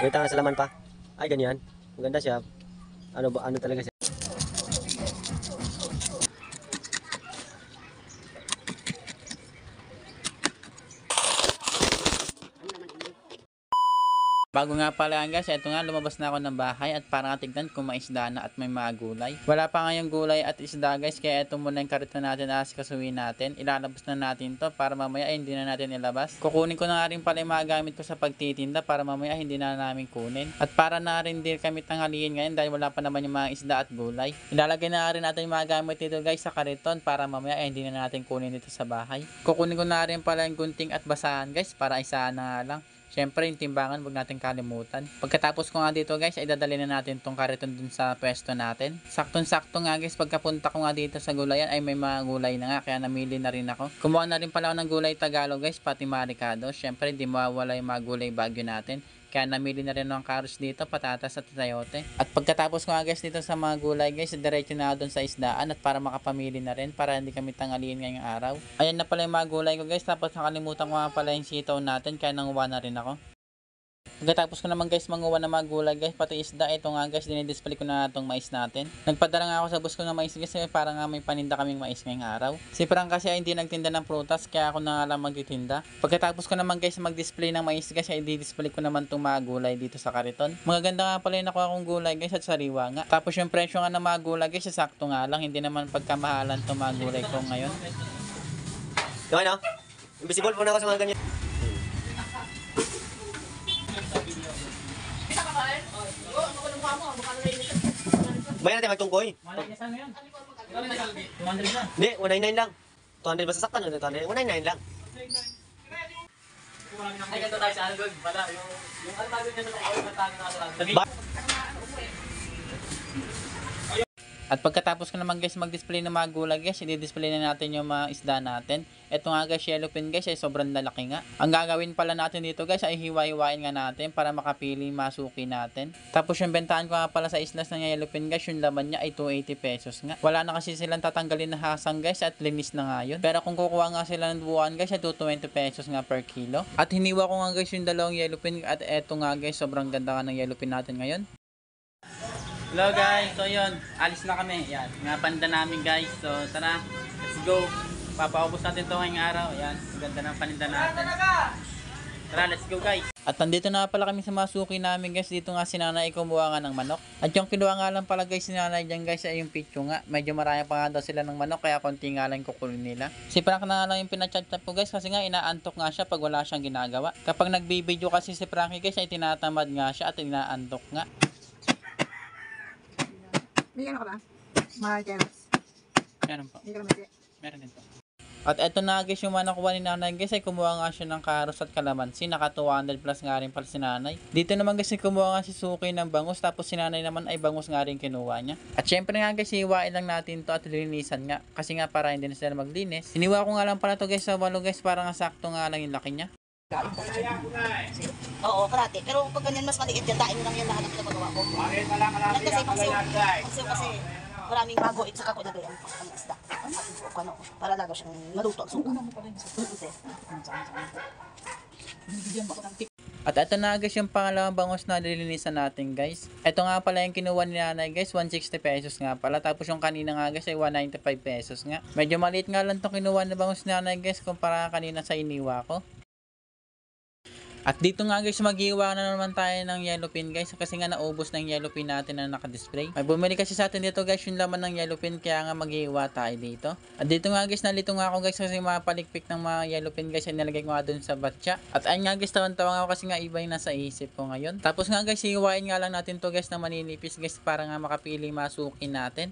May tanga sa laman pa. Ay, ganyan. Maganda siya. Ano ba, ano talaga siya? Bago nga pala guys, eto nga lumabas na ako ng bahay at para tignan kung may isda na at may mga gulay. Wala pa ngayong gulay at isda guys, kaya eto muna yung karito natin asikasuhin natin. Ilalabas na natin to para mamaya ay hindi na natin ilabas. Kukunin ko na nga rin pala yung mga gamit ko sa pagtitinda para mamaya hindi na namin kunin. At para na rin din kami tanghaliin ngayon dahil wala pa naman yung mga isda at gulay. Ilalagay na rin natin yung mga gamit dito guys sa kariton para mamaya ay hindi na natin kunin dito sa bahay. Kukunin ko na rin pala yung gunting at basahan guys para isahan na nga lang. Siyempre yung timbangan huwag natin kalimutan. Pagkatapos ko nga dito guys ay dadali na natin tong kariton dun sa pwesto natin. Saktong-sakto nga guys pagkapunta ko nga dito sa gulayan ay may mga gulay na nga kaya namili na rin ako. Kumuha na rin pala ako ng gulay Tagalog guys pati marikado. Siyempre hindi mawawala yung mga gulay Bagyo natin. Kaya namili na rin ng carrots dito, patatas at sayote. At pagkatapos ko nga guys dito sa mga gulay guys, diretso na doon sa isdaan at para makapamili na rin para hindi kami tangaliin ngayong araw. Ayan na pala yung mga gulay ko guys, tapos nakalimutan ko nga pala yung sitaw natin kaya nanguha na rin ako. Pagkatapos ko naman guys manguha ng mga gulay guys, pati isda, ito nga guys, dinidisplay ko na itong mais natin. Nagpadala nga ako sa bus ko ng mais guys, para nga may paninda kaming mais ngayong araw. Si Frank kasi ay hindi nagtinda ng prutas, kaya ako na nga lang magtitinda. Pagkatapos ko naman guys mag-display ng mais guys, ay di-display ko naman itong mga gulay dito sa kariton. Magaganda nga pala yung nakuha kong gulay guys at sariwa nga. Tapos yung presyo nga ng mga gulay guys, sakto nga lang, hindi naman pagkamahalan itong mga gulay ko ngayon. Yung ano? Invisible po na ako sa mga ganyan. Bayan natin magtungkoy. Hindi, 199 lang. 200 ba sasaktan? 200, 199 lang. Ay, ganito tayo sa Algod. Wala, yung almagod niya sa mga matangin na sa At pagkatapos ko naman guys mag-display ng mga gulay guys, i-display na natin yung mga isda natin. Ito nga guys, yellowfin guys ay sobrang lalaki nga. Ang gagawin pala natin dito guys ay hiwa-hiwain nga natin para makapili masuki natin. Tapos yung bentahan ko nga pala sa islas ng yellowfin guys, yung laman niya ay 280 pesos nga. Wala na kasi silang tatanggalin na hasang guys at linis na nga yun. Pero kung kukuha nga sila ng buwan guys ay 220 pesos nga per kilo. At hiniwa ko nga guys yung dalawang yellowfin at eto nga guys, sobrang ganda nga ng yellowfin natin ngayon. Hello guys, so yun, alis na kami. Yan, mga panda namin guys. So tara, let's go. Papaubos natin ito ngayong araw. Yan, ganda ng paninda natin. Tara, let's go guys. At nandito na pala kami sa masuki namin guys. Dito nga si nanay kumuha nga ng manok. At yung kinuha nga lang pala guys si nanay dyan guys ay yung pityo nga. Medyo marami pa nga daw sila ng manok kaya konti nga lang kukunin nila. Si Frank na nga lang yung pinachat po guys kasi nga inaantok nga siya pag wala siyang ginagawa. Kapag nagbibideo kasi si Frankie guys ay tinatamad nga siya at inaantok nga. May ano ka ba? Mga jealous. Meron po. Hindi ka naman. Meron din po. At eto na guys yung mga nakuha ni nanay guys ay kumuha nga siya ng karos at kalamansi. Naka 200 plus nga rin pala si nanay. Dito naman guys kumuha nga si Suki ng bangus. Tapos si nanay naman ay bangus nga rin kinuha niya. At syempre nga guys hiwain lang natin to at linisan nga. Kasi nga para hindi na sila maglinis. Hiniwa ko nga lang pala to guys sa walo guys para nga sakto nga lang yung laki niya. Oo, karate. Pero pag ganyan mas maliit yan, tain mo lang yan lahat ang pinapagawa ko. Kasi maraming bago at saka ko ilagay ang isda. Para lagaw siyang maluto ang suka. At ito na guys yung pangalawang bangus na nilinisan natin guys. Ito nga pala yung kinuha ni nanay guys, 160 pesos nga pala. Tapos yung kanina nga guys ay 195 pesos nga. Medyo maliit nga lang itong kinuha ni bangus ni nanay guys kumpara kanina sa iniwa ko. At dito nga guys maghiwa na naman tayo ng yellowfin guys kasi nga naubos na yung yellowfin natin na nakadisplay. May bumili kasi sa atin dito guys yung laman ng yellowfin kaya nga maghiwa tayo dito. At dito nga guys nalito nga ako guys kasi mapalikpik ng mga yellowfin guys ay nilagay ko nga dun sa batya. At ayun nga guys tawan-tawa ako kasi nga iba yung nasa isip ko ngayon. Tapos nga guys hiwain nga lang natin to guys na maninipis guys para nga makapili masukin natin.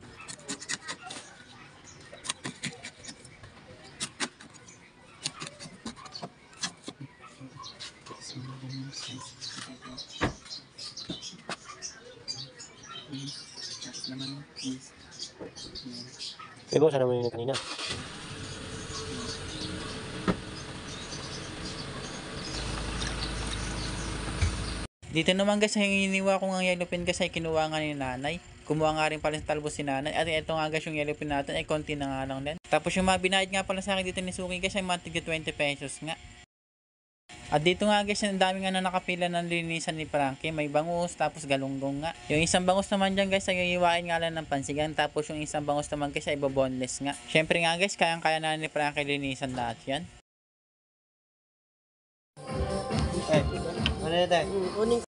May bawas naman yun kanina. Dito naman guys, ang hiniwa ko ng yellowfin guys ay kinuha nga ni nanay. Kumuha nga rin pala sa talbos si nanay. At ito nga guys yung yellowfin natin ay konti na nga lang din. Tapos yung mga binayad nga pala sa akin dito ni Suki guys ay matig 20 pesos nga. At dito nga guys, ang daming nakapila ng linisan ni Frankie. May bangus, tapos galunggong nga. Yung isang bangus naman dyan guys, ay iiwain nga lang ng pansigang. Tapos yung isang bangus naman guys, ay boneless nga. Syempre nga guys, kayang-kaya na ni Frankie linisan lahat yan. Ano na tayo? Uning.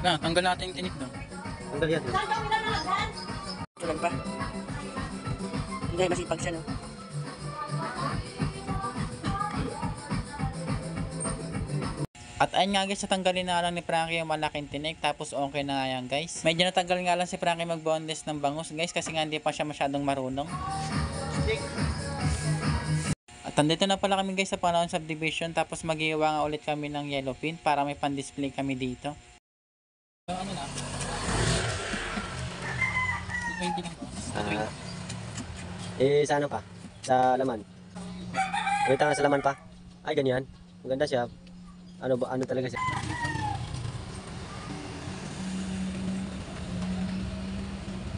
Na, tanggal natin yung tinik doon. Tanggal yan. Tulag pa. Hindi, masipag siya, no? At ayun nga guys, natanggalin na lang ni Frankie yung malaking tinik. Tapos okay na nga yan guys. Medyo natanggal nga lang si Frankie mag-boneless ng bangus guys. Kasi nga hindi pa siya masyadong marunong. At andito na pala kami guys sa Panahon Subdivision. Tapos mag-iiwa nga ulit kami ng yellow pin para may pan-display kami dito. Ano na? Sa ano pa? Sa laman. Wait nga sa laman pa. Ay, ganyan. Maganda siya. Ano talaga siya?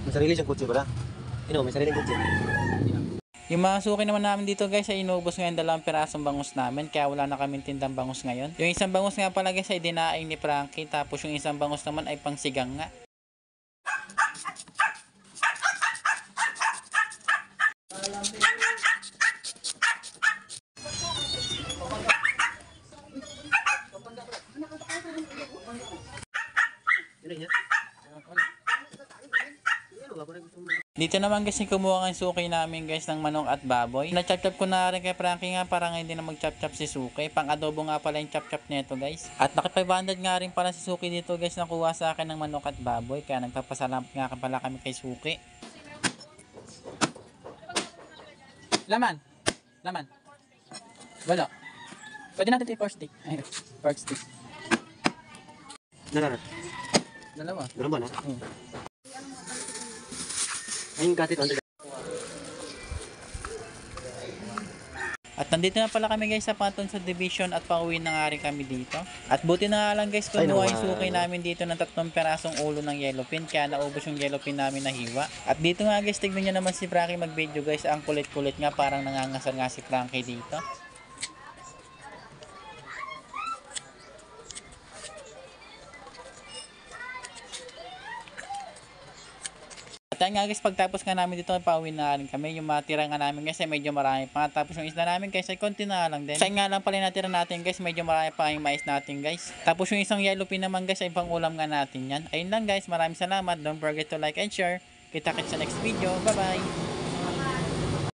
May sarili siyang kutsi pala. May sariling kutsi. Yung mga suki naman namin dito guys ay inubos ngayon 2 pirasong bangus namin. Kaya wala na kaming tindang bangus ngayon. Yung isang bangus nga pala guys ay dinaing ni Frankie. Tapos yung isang bangus naman ay pangsigang nga. Dito naman guys, kumuha ng suki namin guys ng manok at baboy. Na-chop-chop ko na rin kay Frankie nga para hindi na mag-chop-chop si Suki. Pang adobo nga pala yung chop-chop nito guys. At naki-500 nga rin pala si Suki dito guys na kuha sa akin ng manok at baboy. Kaya nagpapasalamat nga pala kami kay Suki. Laman. Wala. Pwede natin ito pork stick. Ay, pork stick. Dalawa. Dalawa na? Ayun katit on. At nandito na pala kami guys sa Panahon Subdivision at pauwi na nga rin kami dito. At buti na nga lang guys kumuha yung suki namin dito ng 3 pirasong ulo ng yellow pin. Kaya naubos yung yellow pin namin na hiwa. At dito nga guys, tignan nyo naman si Frankie mag-video guys. Ang kulit-kulit nga, parang nangangasar nga si Frankie dito. At yan nga guys, pagtapos nga namin dito, pauwi na rin kami. Yung matira nga namin guys ay medyo marami pa. Tapos yung isda namin guys ay konti na lang din. Sa nga lang pala natira natin guys, medyo marami pa yung mais natin guys. Tapos yung isang yellow pin naman guys ay pang ulam nga natin yan. Ayun lang guys, maraming salamat. Don't forget to like and share. Kita-kits sa next video. Bye bye!